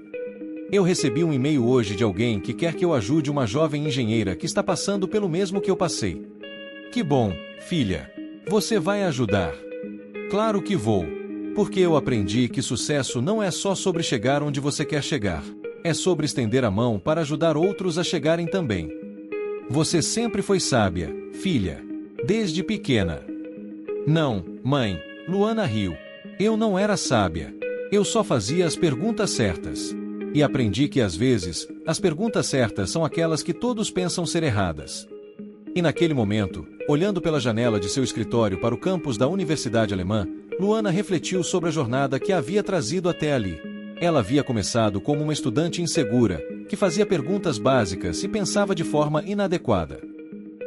Eu recebi um e-mail hoje de alguém que quer que eu ajude uma jovem engenheira que está passando pelo mesmo que eu passei. Que bom, filha. Você vai ajudar. Claro que vou. Porque eu aprendi que sucesso não é só sobre chegar onde você quer chegar. É sobre estender a mão para ajudar outros a chegarem também. Você sempre foi sábia, filha. Desde pequena. Não, mãe, Luana riu. Eu não era sábia. Eu só fazia as perguntas certas. E aprendi que às vezes, as perguntas certas são aquelas que todos pensam ser erradas. E naquele momento, olhando pela janela de seu escritório para o campus da Universidade Alemã, Luana refletiu sobre a jornada que a havia trazido até ali. Ela havia começado como uma estudante insegura, que fazia perguntas básicas e pensava de forma inadequada.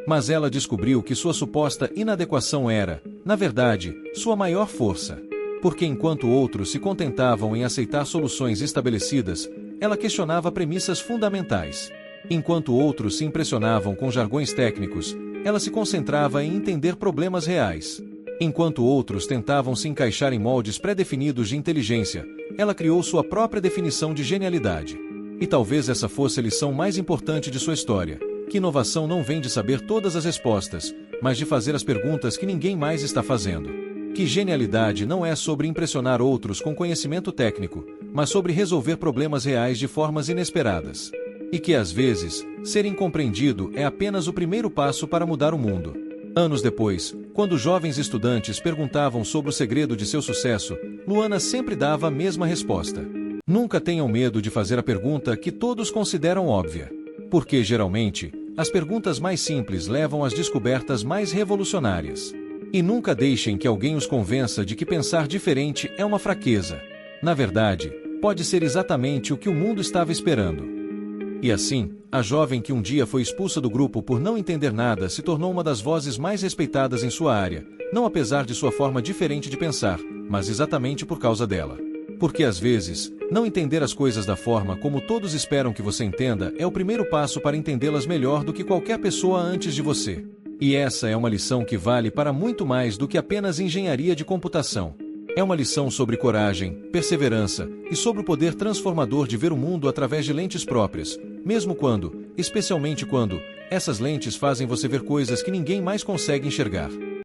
Mas ela descobriu que sua suposta inadequação era, na verdade, sua maior força. Porque enquanto outros se contentavam em aceitar soluções estabelecidas, ela questionava premissas fundamentais. Enquanto outros se impressionavam com jargões técnicos, ela se concentrava em entender problemas reais. Enquanto outros tentavam se encaixar em moldes pré-definidos de inteligência, ela criou sua própria definição de genialidade. E talvez essa fosse a lição mais importante de sua história, que inovação não vem de saber todas as respostas, mas de fazer as perguntas que ninguém mais está fazendo. Que genialidade não é sobre impressionar outros com conhecimento técnico, mas sobre resolver problemas reais de formas inesperadas. E que às vezes, ser incompreendido é apenas o primeiro passo para mudar o mundo. Anos depois, quando jovens estudantes perguntavam sobre o segredo de seu sucesso, Luana sempre dava a mesma resposta. Nunca tenham medo de fazer a pergunta que todos consideram óbvia. Porque, geralmente, as perguntas mais simples levam às descobertas mais revolucionárias. E nunca deixem que alguém os convença de que pensar diferente é uma fraqueza. Na verdade, pode ser exatamente o que o mundo estava esperando. E assim, a jovem que um dia foi expulsa do grupo por não entender nada se tornou uma das vozes mais respeitadas em sua área, não apesar de sua forma diferente de pensar, mas exatamente por causa dela. Porque às vezes, não entender as coisas da forma como todos esperam que você entenda é o primeiro passo para entendê-las melhor do que qualquer pessoa antes de você. E essa é uma lição que vale para muito mais do que apenas engenharia de computação. É uma lição sobre coragem, perseverança e sobre o poder transformador de ver o mundo através de lentes próprias, mesmo quando, especialmente quando, Essas lentes fazem você ver coisas que ninguém mais consegue enxergar.